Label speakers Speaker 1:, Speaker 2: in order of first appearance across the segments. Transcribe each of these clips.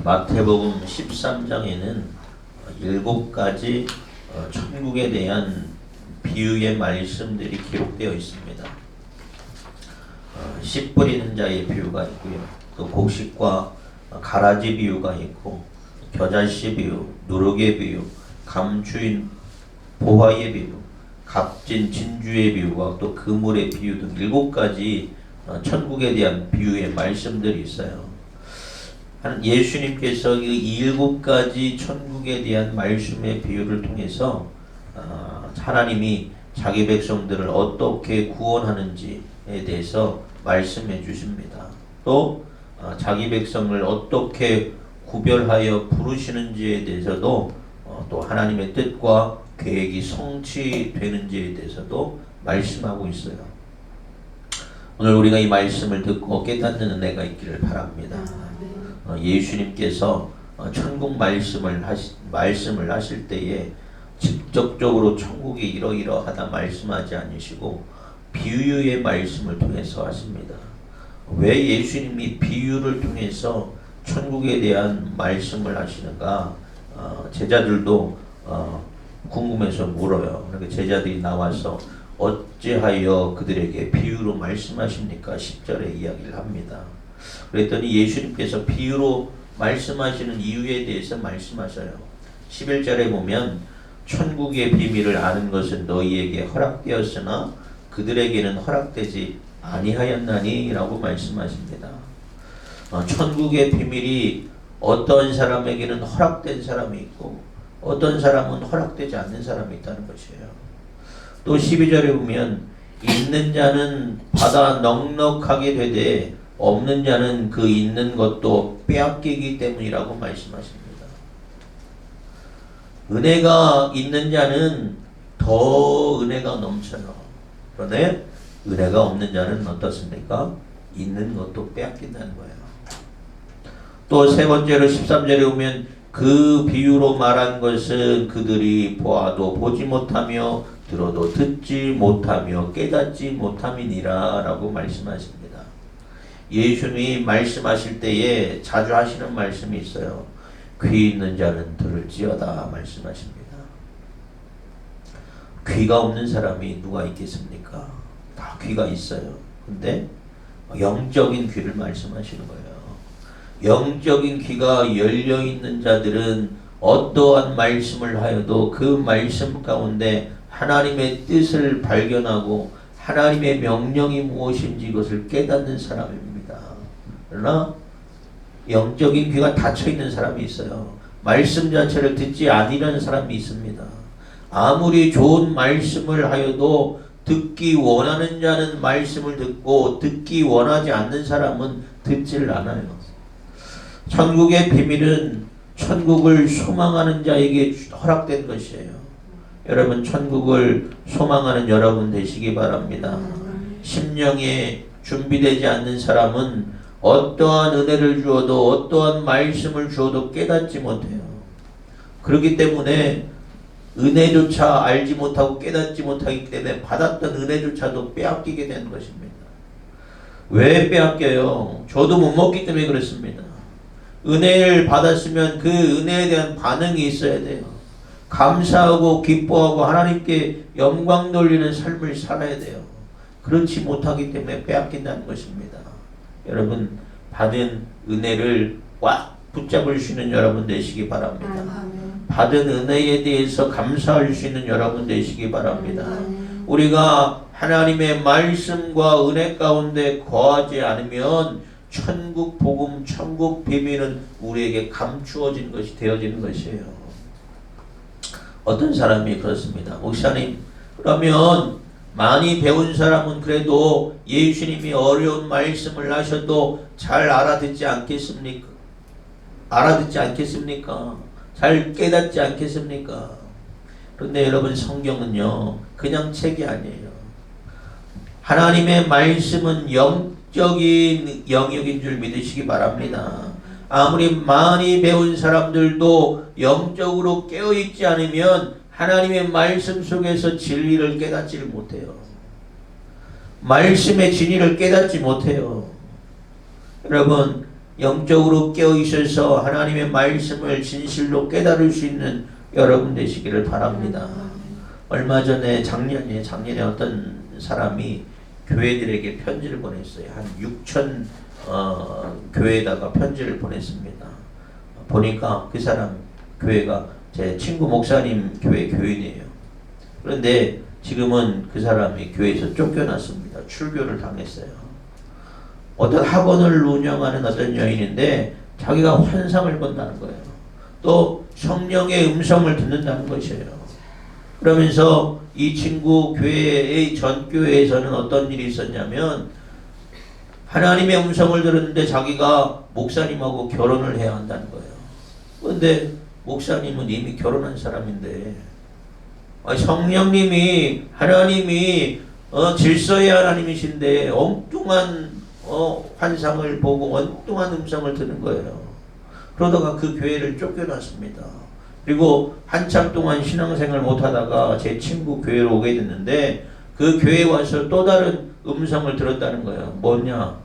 Speaker 1: 마태복음 13장에는 7가지 천국에 대한 비유의 말씀들이 기록되어 있습니다. 씨 뿌리는 자의 비유가 있고요. 또 곡식과 가라지 비유가 있고, 겨자씨 비유, 누룩의 비유, 감추인 보화의 비유, 값진 진주의 비유와 또 그물의 비유 등 7가지 천국에 대한 비유의 말씀들이 있어요. 예수님께서 이 7가지 천국에 대한 말씀의 비유를 통해서 하나님이 자기 백성들을 어떻게 구원하는지에 대해서 말씀해 주십니다. 또 자기 백성을 어떻게 구별하여 부르시는지에 대해서도 또 하나님의 뜻과 계획이 성취되는지에 대해서도 말씀하고 있어요. 오늘 우리가 이 말씀을 듣고 깨닫는 은혜가 있기를 바랍니다. 예수님께서 천국 말씀을 하실 때에 직접적으로 천국이 이러이러하다 말씀하지 않으시고 비유의 말씀을 통해서 하십니다. 왜 예수님이 비유를 통해서 천국에 대한 말씀을 하시는가? 제자들도 궁금해서 물어요. 그러니까 제자들이 나와서 어찌하여 그들에게 비유로 말씀하십니까? 10절에 이야기를 합니다. 그랬더니 예수님께서 비유로 말씀하시는 이유에 대해서 말씀하셔요. 11절에 보면 천국의 비밀을 아는 것은 너희에게 허락되었으나 그들에게는 허락되지 아니하였나니 라고 말씀하십니다. 천국의 비밀이 어떤 사람에게는 허락된 사람이 있고 어떤 사람은 허락되지 않는 사람이 있다는 것이에요. 또 12절에 보면 있는 자는 받아 넉넉하게 되되 없는 자는 그 있는 것도 빼앗기기 때문이라고 말씀하십니다. 은혜가 있는 자는 더 은혜가 넘쳐요. 그런데 은혜가 없는 자는 어떻습니까? 있는 것도 빼앗긴다는 거예요. 또 세 번째로 13절에 보면 그 비유로 말한 것은 그들이 보아도 보지 못하며 들어도 듣지 못하며 깨닫지 못함이니라 라고 말씀하십니다. 예수님이 말씀하실 때에 자주 하시는 말씀이 있어요. 귀 있는 자는 들을지어다 말씀하십니다. 귀가 없는 사람이 누가 있겠습니까? 다 귀가 있어요. 근데 영적인 귀를 말씀하시는 거예요. 영적인 귀가 열려있는 자들은 어떠한 말씀을 하여도 그 말씀 가운데 하나님의 뜻을 발견하고 하나님의 명령이 무엇인지 이것을 깨닫는 사람입니다. 그러나 영적인 귀가 닫혀있는 사람이 있어요. 말씀 자체를 듣지 아니하는 사람이 있습니다. 아무리 좋은 말씀을 하여도 듣기 원하는 자는 말씀을 듣고 듣기 원하지 않는 사람은 듣질 않아요. 천국의 비밀은 천국을 소망하는 자에게 허락된 것이에요. 여러분 천국을 소망하는 여러분 되시기 바랍니다. 심령에 준비되지 않는 사람은 어떠한 은혜를 주어도 어떠한 말씀을 주어도 깨닫지 못해요. 그렇기 때문에 은혜조차 알지 못하고 깨닫지 못하기 때문에 받았던 은혜조차도 빼앗기게 되는 것입니다. 왜 빼앗겨요? 저도 못 먹기 때문에 그렇습니다. 은혜를 받았으면 그 은혜에 대한 반응이 있어야 돼요. 감사하고 기뻐하고 하나님께 영광 돌리는 삶을 살아야 돼요. 그렇지 못하기 때문에 빼앗긴다는 것입니다. 여러분 받은 은혜를 꽉 붙잡을 수 있는 여러분 되시기 바랍니다. 받은 은혜에 대해서 감사할 수 있는 여러분 되시기 바랍니다. 우리가 하나님의 말씀과 은혜 가운데 거하지 않으면 천국 복음, 천국 비밀은 우리에게 감추어진 것이 되어지는 것이에요. 어떤 사람이 그렇습니다. 목사님, 그러면 많이 배운 사람은 그래도 예수님이 어려운 말씀을 하셔도 잘 알아듣지 않겠습니까? 알아듣지 않겠습니까? 잘 깨닫지 않겠습니까? 그런데 여러분 성경은요 그냥 책이 아니에요. 하나님의 말씀은 영적인 영역인 줄 믿으시기 바랍니다. 아무리 많이 배운 사람들도 영적으로 깨어있지 않으면 하나님의 말씀 속에서 진리를 깨닫지를 못해요. 말씀의 진리를 깨닫지 못해요. 여러분 영적으로 깨어 있어서 하나님의 말씀을 진실로 깨달을 수 있는 여러분 되시기를 바랍니다. 얼마 전에 작년에 어떤 사람이 교회들에게 편지를 보냈어요. 한 6천 교회에다가 편지를 보냈습니다. 보니까 그 사람 교회가 제 친구 목사님 교회 교인이에요. 그런데 지금은 그 사람이 교회에서 쫓겨났습니다. 출교를 당했어요. 어떤 학원을 운영하는 어떤 여인인데 자기가 환상을 본다는 거예요. 또 성령의 음성을 듣는다는 것이에요. 그러면서 이 친구 교회의 전 교회에서는 어떤 일이 있었냐면 하나님의 음성을 들었는데 자기가 목사님하고 결혼을 해야 한다는 거예요. 그런데 목사님은 이미 결혼한 사람인데 성령님이 하나님이 질서의 하나님이신데 엉뚱한 환상을 보고 엉뚱한 음성을 듣는 거예요. 그러다가 그 교회를 쫓겨났습니다. 그리고 한참 동안 신앙생활 못하다가 제 친구 교회로 오게 됐는데 그 교회에 와서 또 다른 음성을 들었다는 거예요. 뭐냐?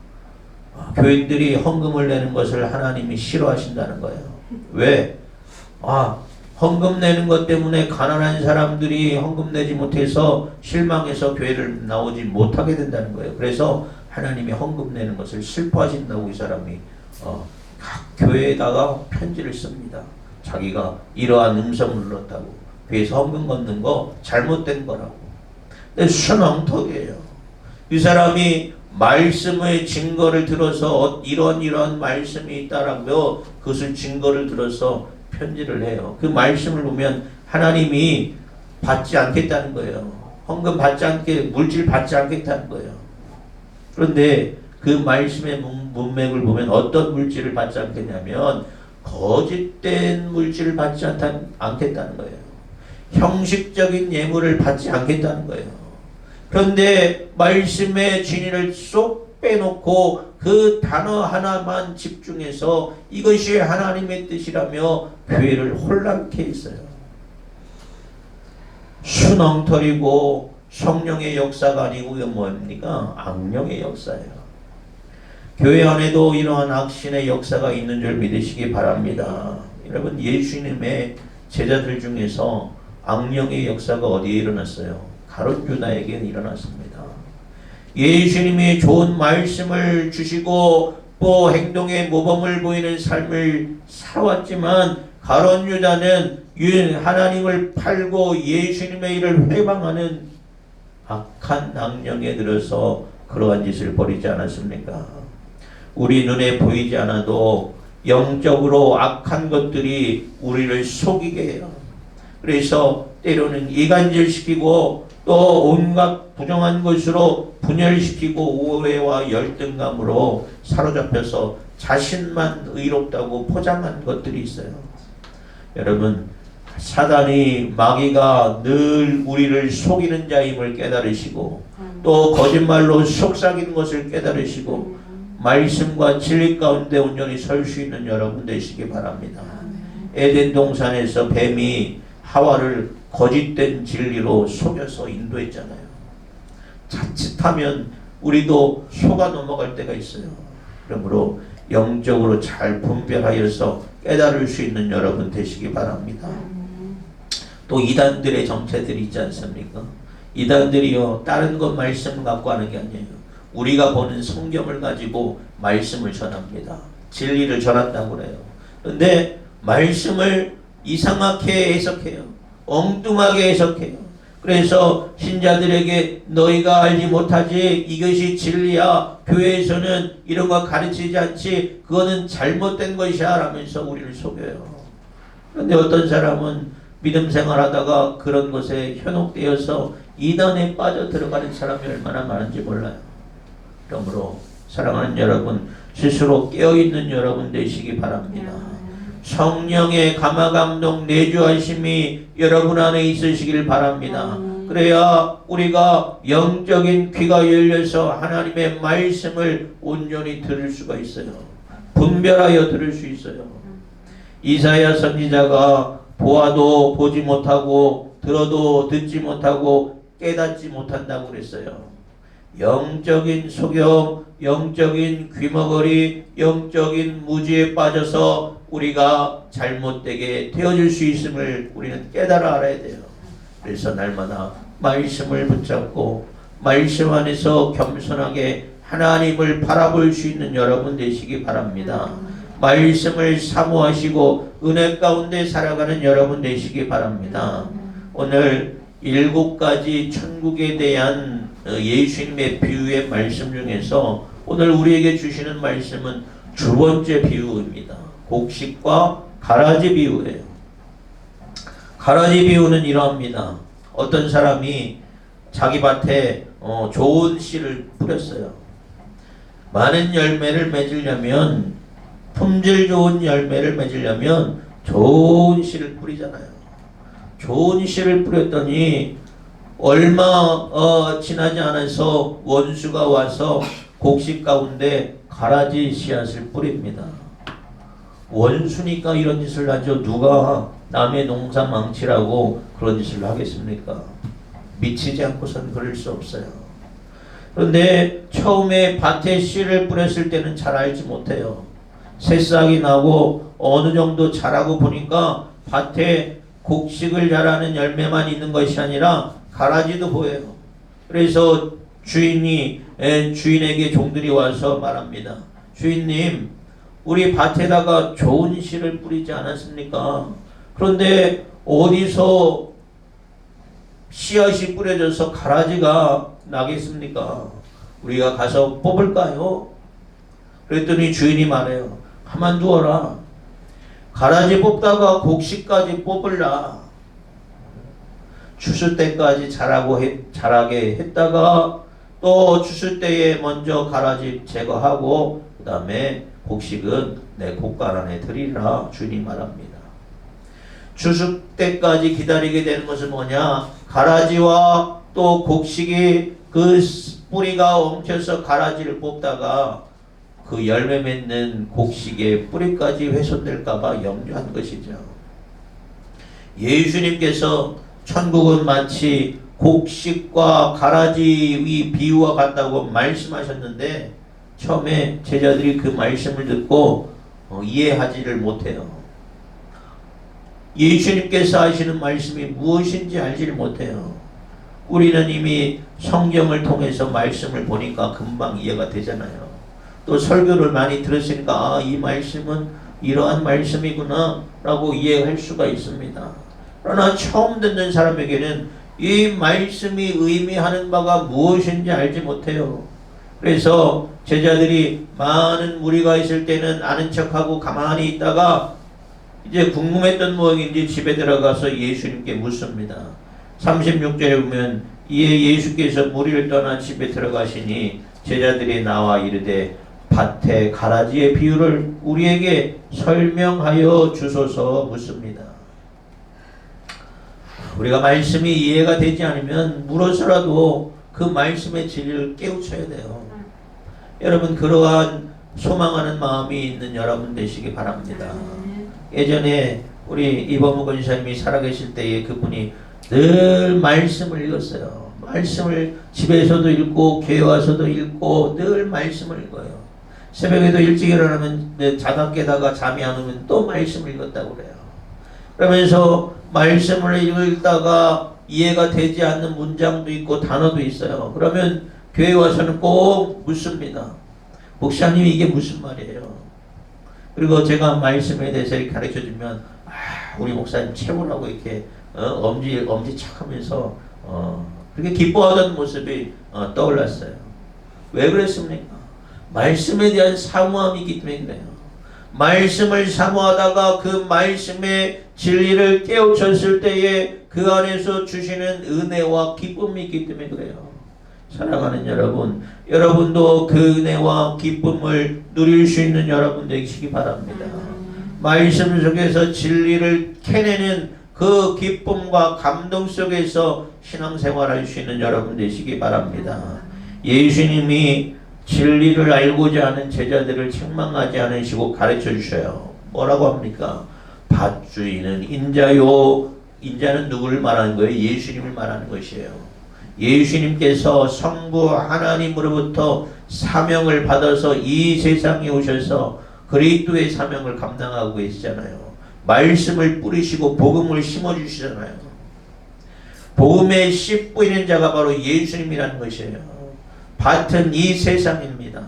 Speaker 1: 교인들이 헌금을 내는 것을 하나님이 싫어하신다는 거예요. 왜? 헌금 내는 것 때문에 가난한 사람들이 헌금 내지 못해서 실망해서 교회를 나오지 못하게 된다는 거예요. 그래서 하나님이 헌금 내는 것을 슬퍼하신다고 이 사람이 각 교회에다가 편지를 씁니다. 자기가 이러한 음성을 들었다고. 교회에서 헌금 걷는 거 잘못된 거라고. 근데 순엉터기예요. 이 사람이 말씀의 증거를 들어서 이런 말씀이 있다라고 그것을 증거를 들어서 편지를 해요. 그 말씀을 보면 하나님이 받지 않겠다는 거예요. 헌금 받지 않게, 물질 받지 않겠다는 거예요. 그런데 그 말씀의 문맥을 보면 어떤 물질을 받지 않겠냐면 거짓된 물질을 받지 않겠다는 거예요. 형식적인 예물을 받지 않겠다는 거예요. 그런데 말씀의 진리를 쏙 빼놓고 그 단어 하나만 집중해서 이것이 하나님의 뜻이라며 교회를 혼란케 했어요. 순엉터리고 성령의 역사가 아니고 이건 뭡니까? 악령의 역사예요. 교회 안에도 이러한 악신의 역사가 있는 줄 믿으시기 바랍니다. 여러분, 예수님의 제자들 중에서 악령의 역사가 어디에 일어났어요? 가룟 유다에게 일어났습니다. 예수님이 좋은 말씀을 주시고 또 행동에 모범을 보이는 삶을 살아왔지만 가룟 유다는 하나님을 팔고 예수님의 일을 회방하는 악한 악령에 들어서 그러한 짓을 벌이지 않았습니까? 우리 눈에 보이지 않아도 영적으로 악한 것들이 우리를 속이게 해요. 그래서 때로는 이간질시키고 또 온갖 부정한 것으로 분열시키고 오해와 열등감으로 사로잡혀서 자신만 의롭다고 포장한 것들이 있어요. 여러분, 사단이 마귀가 늘 우리를 속이는 자임을 깨달으시고 또 거짓말로 속삭이는 것을 깨달으시고 말씀과 진리 가운데 온전히 설 수 있는 여러분 되시기 바랍니다. 에덴 동산에서 뱀이 하와를 거짓된 진리로 속여서 인도했잖아요. 자칫하면 우리도 속아 넘어갈 때가 있어요. 그러므로 영적으로 잘 분별하여서 깨달을 수 있는 여러분 되시기 바랍니다. 또 이단들의 정체들이 있지 않습니까? 이단들이요, 다른 것 말씀 갖고 하는 게 아니에요. 우리가 보는 성경을 가지고 말씀을 전합니다. 진리를 전한다고 그래요. 그런데 말씀을 이상하게 해석해요. 엉뚱하게 해석해요. 그래서 신자들에게 너희가 알지 못하지 이것이 진리야. 교회에서는 이런 거 가르치지 않지. 그거는 잘못된 것이야 라면서 우리를 속여요. 그런데 어떤 사람은 믿음 생활하다가 그런 것에 현혹되어서 이단에 빠져 들어가는 사람이 얼마나 많은지 몰라요. 그러므로 사랑하는 여러분, 스스로 깨어있는 여러분 되시기 바랍니다. 성령의 감화감동 내주하심이 여러분 안에 있으시길 바랍니다. 그래야 우리가 영적인 귀가 열려서 하나님의 말씀을 온전히 들을 수가 있어요. 분별하여 들을 수 있어요. 이사야 선지자가 보아도 보지 못하고 들어도 듣지 못하고 깨닫지 못한다고 그랬어요. 영적인 속여, 영적인 귀머거리, 영적인 무지에 빠져서 우리가 잘못되게 되어질 수 있음을 우리는 깨달아 알아야 돼요. 그래서 날마다 말씀을 붙잡고 말씀 안에서 겸손하게 하나님을 바라볼 수 있는 여러분 되시기 바랍니다. 말씀을 사모하시고 은혜 가운데 살아가는 여러분 되시기 바랍니다. 오늘 7가지 천국에 대한 예수님의 비유의 말씀 중에서 오늘 우리에게 주시는 말씀은 두 번째 비유입니다. 곡식과 가라지 비유예요. 가라지 비유는 이러합니다. 어떤 사람이 자기 밭에 좋은 씨를 뿌렸어요. 많은 열매를 맺으려면, 품질 좋은 열매를 맺으려면 좋은 씨를 뿌리잖아요. 좋은 씨를 뿌렸더니 얼마 지나지 않아서 원수가 와서 곡식 가운데 가라지 씨앗을 뿌립니다. 원수니까 이런 짓을 하죠. 누가 남의 농사 망치라고 그런 짓을 하겠습니까? 미치지 않고선 그럴 수 없어요. 그런데 처음에 밭에 씨를 뿌렸을 때는 잘 알지 못해요. 새싹이 나고 어느 정도 자라고 보니까 밭에 곡식을 자라는 열매만 있는 것이 아니라 가라지도 보여요. 그래서 주인에게 종들이 와서 말합니다. 주인님, 우리 밭에다가 좋은 씨를 뿌리지 않았습니까? 그런데 어디서 씨앗이 뿌려져서 가라지가 나겠습니까? 우리가 가서 뽑을까요? 그랬더니 주인이 말해요. 가만두어라. 가라지 뽑다가 곡식까지 뽑을라. 추수 때까지 자라게 했다가 또 추수 때에 먼저 가라지 제거하고 그 다음에 곡식은 내 곡간 안에 들이라 주인이 말합니다. 추수 때까지 기다리게 되는 것은 뭐냐? 가라지와 또 곡식이 그 뿌리가 엉켜서 가라지를 뽑다가 그 열매 맺는 곡식의 뿌리까지 훼손될까봐 염려한 것이죠. 예수님께서 천국은 마치 곡식과 가라지의 비유와 같다고 말씀하셨는데 처음에 제자들이 그 말씀을 듣고 이해하지를 못해요. 예수님께서 하시는 말씀이 무엇인지 알지를 못해요. 우리는 이미 성경을 통해서 말씀을 보니까 금방 이해가 되잖아요. 또 설교를 많이 들었으니까 이 말씀은 이러한 말씀이구나 라고 이해할 수가 있습니다. 그러나 처음 듣는 사람에게는 이 말씀이 의미하는 바가 무엇인지 알지 못해요. 그래서 제자들이 많은 무리가 있을 때는 아는 척하고 가만히 있다가 이제 궁금했던 모양인지 집에 들어가서 예수님께 묻습니다. 36절에 보면 이에 예수께서 무리를 떠나 집에 들어가시니 제자들이 나와 이르되 밭에 가라지의 비유를 우리에게 설명하여 주소서 묻습니다. 우리가 말씀이 이해가 되지 않으면 물어서라도 그 말씀의 진리를 깨우쳐야 돼요. 여러분 그러한 소망하는 마음이 있는 여러분 되시기 바랍니다. 예전에 우리 이범우 권사님이 살아계실 때에 그분이 늘 말씀을 읽었어요. 말씀을 집에서도 읽고 교회 와서도 읽고 늘 말씀을 읽어요. 새벽에도 일찍 일어나면 자다 깨다가 잠이 안 오면 또 말씀을 읽었다고 그래요. 그러면서 말씀을 읽다가 이해가 되지 않는 문장도 있고 단어도 있어요. 그러면 교회 와서는 꼭 묻습니다. 목사님 이게 무슨 말이에요? 그리고 제가 말씀에 대해서 이렇게 가르쳐주면 우리 목사님 최고라고 이렇게 엄지척하면서 그렇게 기뻐하던 모습이 떠올랐어요. 왜 그랬습니까? 말씀에 대한 사모함이 있기 때문에 그래요. 말씀을 사모하다가 그 말씀의 진리를 깨우쳤을 때에 그 안에서 주시는 은혜와 기쁨이 있기 때문에 그래요. 사랑하는 여러분, 여러분도 그 은혜와 기쁨을 누릴 수 있는 여러분 되시기 바랍니다. 말씀 속에서 진리를 캐내는 그 기쁨과 감동 속에서 신앙생활할 수 있는 여러분 되시기 바랍니다. 예수님이 진리를 알고자 하는 제자들을 책망하지 않으시고 가르쳐 주셔요. 뭐라고 합니까? 밭주인은 인자요. 인자는 누구를 말하는 거예요? 예수님을 말하는 것이에요. 예수님께서 성부 하나님으로부터 사명을 받아서 이 세상에 오셔서 그리스도의 사명을 감당하고 계시잖아요. 말씀을 뿌리시고 복음을 심어주시잖아요. 복음의 씨 뿌리는 자가 바로 예수님이라는 것이에요. 밭은 이 세상입니다.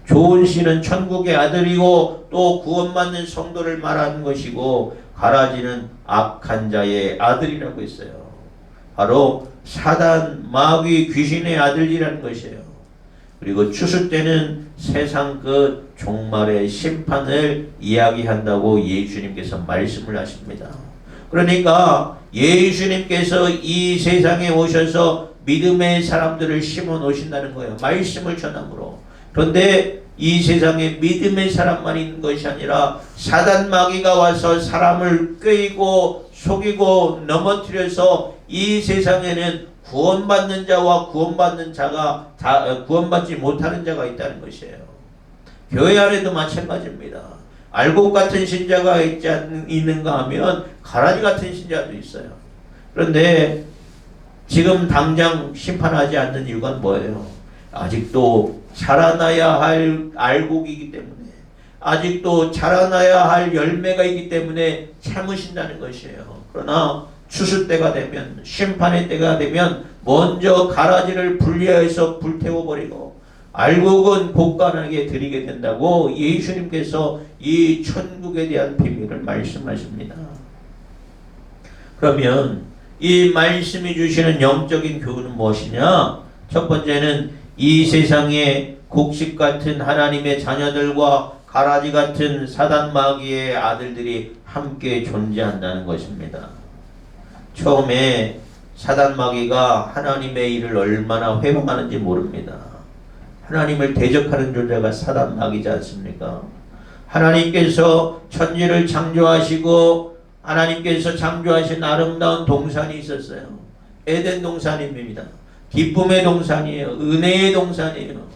Speaker 1: 좋은 씨는 천국의 아들이고 또 구원받는 성도를 말하는 것이고 가라지는 악한 자의 아들이라고 했어요. 바로 사단, 마귀, 귀신의 아들이라는 것이에요. 그리고 추수 때는 세상 끝 종말의 심판을 이야기한다고 예수님께서 말씀을 하십니다. 그러니까 예수님께서 이 세상에 오셔서 믿음의 사람들을 심어 놓으신다는 거예요. 말씀을 전함으로. 그런데 이 세상에 믿음의 사람만 있는 것이 아니라 사단 마귀가 와서 사람을 꾀이고 속이고 넘어뜨려서 이 세상에는 구원받는 자와 구원받는 자가 구원받지 못하는 자가 있다는 것이에요. 교회 안에도 마찬가지입니다. 알곡 같은 신자가 있는가 하면 가라지 같은 신자도 있어요. 그런데 지금 당장 심판하지 않는 이유가 뭐예요? 아직도 자라나야 할 알곡이기 때문에, 아직도 자라나야 할 열매가 있기 때문에 참으신다는 것이에요. 그러나 추수 때가 되면, 심판의 때가 되면 먼저 가라지를 분리해서 불태워버리고 알곡은 곡간에게 드리게 된다고 예수님께서 이 천국에 대한 비밀을 말씀하십니다. 그러면 이 말씀이 주시는 영적인 교훈은 무엇이냐? 첫 번째는 이 세상에 곡식 같은 하나님의 자녀들과 가라지 같은 사단 마귀의 아들들이 함께 존재한다는 것입니다. 처음에 사단 마귀가 하나님의 일을 얼마나 회방하는지 모릅니다. 하나님을 대적하는 존재가 사단 마귀지 않습니까? 하나님께서 천지를 창조하시고 하나님께서 창조하신 아름다운 동산이 있었어요. 에덴 동산입니다. 기쁨의 동산이에요. 은혜의 동산이에요.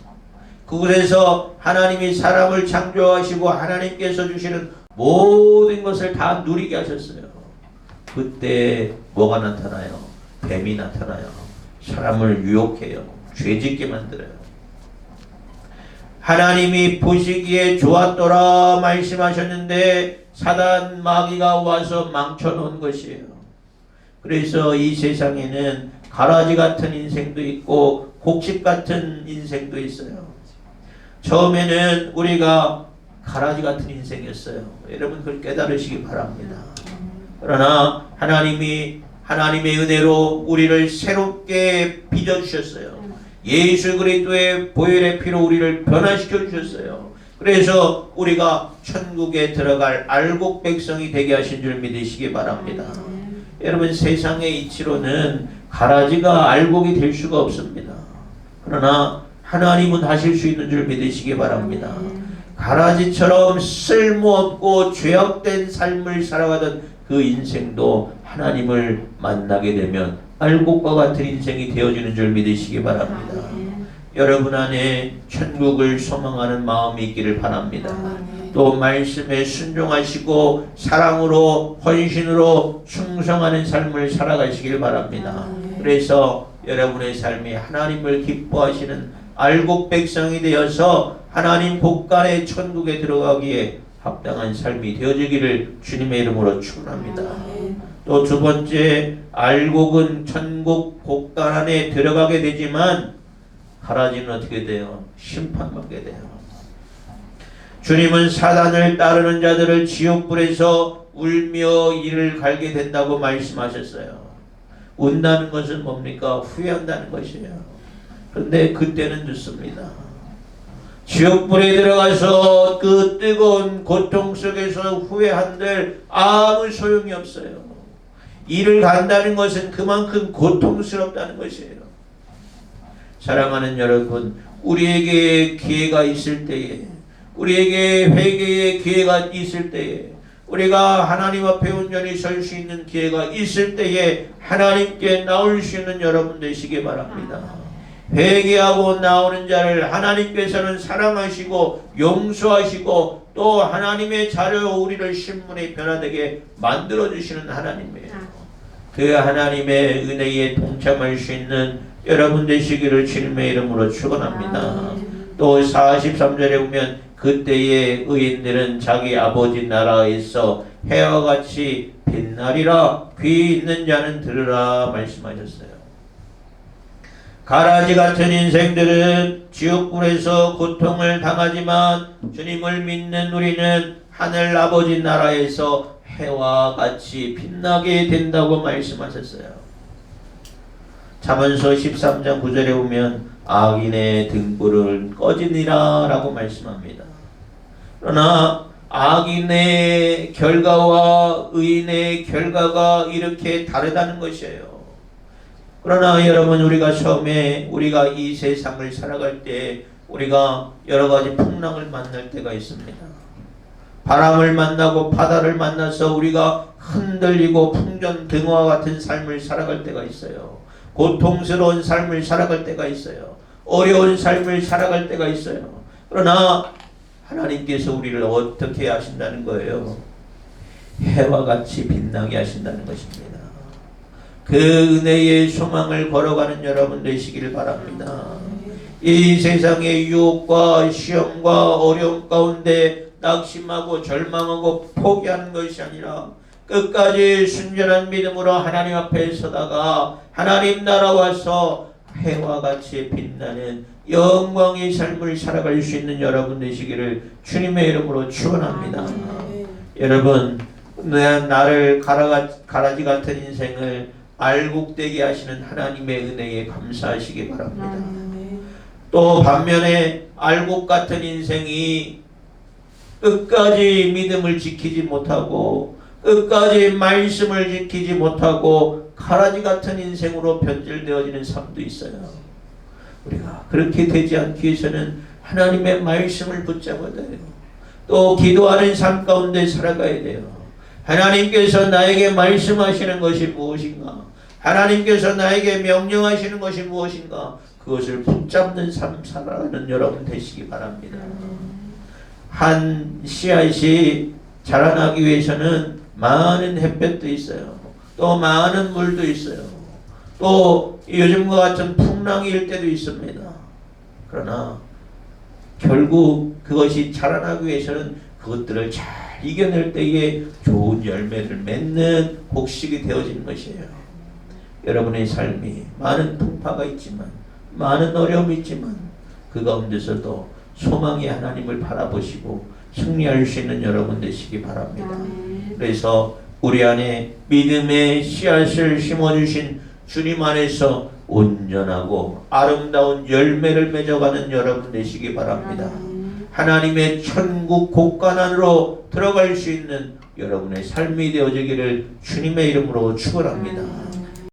Speaker 1: 그곳에서 하나님이 사람을 창조하시고 하나님께서 주시는 모든 것을 다 누리게 하셨어요. 그때 뭐가 나타나요? 뱀이 나타나요. 사람을 유혹해요. 죄짓게 만들어요. 하나님이 보시기에 좋았더라 말씀하셨는데 사단 마귀가 와서 망쳐놓은 것이에요. 그래서 이 세상에는 가라지 같은 인생도 있고 곡식 같은 인생도 있어요. 처음에는 우리가 가라지 같은 인생이었어요. 여러분 그걸 깨달으시기 바랍니다. 그러나 하나님의 은혜로 우리를 새롭게 빚어주셨어요. 예수 그리스도의 보혈의 피로 우리를 변화시켜 주셨어요. 그래서 우리가 천국에 들어갈 알곡 백성이 되게 하신 줄 믿으시기 바랍니다. 여러분 세상의 이치로는 가라지가 알곡이 될 수가 없습니다. 그러나 하나님은 하실 수 있는 줄 믿으시기 바랍니다. 가라지처럼 쓸모없고 죄악된 삶을 살아가던 그 인생도 하나님을 만나게 되면 알곡과 같은 인생이 되어지는 줄 믿으시기 바랍니다. 여러분 안에 천국을 소망하는 마음이 있기를 바랍니다. 또 말씀에 순종하시고 사랑으로 헌신으로 충성하는 삶을 살아가시길 바랍니다. 그래서 여러분의 삶이 하나님을 기뻐하시는 알곡 백성이 되어서 하나님 복간의 천국에 들어가기에 합당한 삶이 되어지기를 주님의 이름으로 축원합니다. 또 두 번째, 알곡은 천국 복간 안에 들어가게 되지만 가라지는 어떻게 돼요? 심판받게 돼요. 주님은 사단을 따르는 자들을 지옥불에서 울며 이를 갈게 된다고 말씀하셨어요. 운다는 것은 뭡니까? 후회한다는 것이에요. 그런데 그때는 늦습니다. 지옥불에 들어가서 그 뜨거운 고통 속에서 후회한들 아무 소용이 없어요. 이를 간다는 것은 그만큼 고통스럽다는 것이에요. 사랑하는 여러분, 우리에게 기회가 있을 때에, 우리에게 회개의 기회가 있을 때에, 우리가 하나님 앞에 온전히 설 수 있는 기회가 있을 때에 하나님께 나올 수 있는 여러분 되시기 바랍니다. 회개하고 나오는 자를 하나님께서는 사랑하시고 용서하시고 또 하나님의 자녀로 우리를 신분이 변화되게 만들어주시는 하나님이에요. 그 하나님의 은혜에 동참할 수 있는 여러분 되시기를 주님의 이름으로 축원합니다. 또 43절에 보면 그때의 의인들은 자기 아버지 나라에서 해와 같이 빛나리라. 귀 있는 자는 들으라 말씀하셨어요. 가라지 같은 인생들은 지옥불에서 고통을 당하지만 주님을 믿는 우리는 하늘 아버지 나라에서 해와 같이 빛나게 된다고 말씀하셨어요. 잠언서 13장 9절에 보면 악인의 등불은 꺼지니라 라고 말씀합니다. 그러나 악인의 결과와 의인의 결과가 이렇게 다르다는 것이에요. 그러나 여러분, 우리가 처음에 우리가 이 세상을 살아갈 때 우리가 여러 가지 풍랑을 만날 때가 있습니다. 바람을 만나고 바다를 만나서 우리가 흔들리고 풍전등화 같은 삶을 살아갈 때가 있어요. 고통스러운 삶을 살아갈 때가 있어요. 어려운 삶을 살아갈 때가 있어요. 그러나 하나님께서 우리를 어떻게 하신다는 거예요? 해와 같이 빛나게 하신다는 것입니다. 그 은혜의 소망을 걸어가는 여러분 되시기를 바랍니다. 이 세상의 유혹과 시험과 어려움 가운데 낙심하고 절망하고 포기하는 것이 아니라 끝까지 순전한 믿음으로 하나님 앞에 서다가 하나님 나라 와서 해와 같이 빛나는 영광의 삶을 살아갈 수 있는 여러분 되시기를 주님의 이름으로 축원합니다. 여러분, 나를 가라지 같은 인생을 알곡되게 하시는 하나님의 은혜에 감사하시기 바랍니다. 또 반면에 알곡 같은 인생이 끝까지 믿음을 지키지 못하고 끝까지 말씀을 지키지 못하고 가라지 같은 인생으로 변질되어지는 삶도 있어요. 우리가 그렇게 되지 않기 위해서는 하나님의 말씀을 붙잡아야 돼요. 또 기도하는 삶 가운데 살아가야 돼요. 하나님께서 나에게 말씀하시는 것이 무엇인가? 하나님께서 나에게 명령하시는 것이 무엇인가? 그것을 붙잡는 삶 살아가는 여러분 되시기 바랍니다. 한 씨앗이 자라나기 위해서는 많은 햇볕도 있어요. 또 많은 물도 있어요. 또 요즘과 같은 풍랑이 일 때도 있습니다. 그러나 결국 그것이 자라나기 위해서는 그것들을 잘 이겨낼 때에 좋은 열매를 맺는 곡식이 되어지는 것이에요. 여러분의 삶이 많은 풍파가 있지만 많은 어려움이 있지만 그 가운데서도 소망의 하나님을 바라보시고 승리할 수 있는 여러분 되시기 바랍니다. 그래서 우리 안에 믿음의 씨앗을 심어주신 주님 안에서 온전하고 아름다운 열매를 맺어가는 여러분 되시기 바랍니다. 하나님의 천국 곳간 안으로 들어갈 수 있는 여러분의 삶이 되어지기를 주님의 이름으로 축원합니다.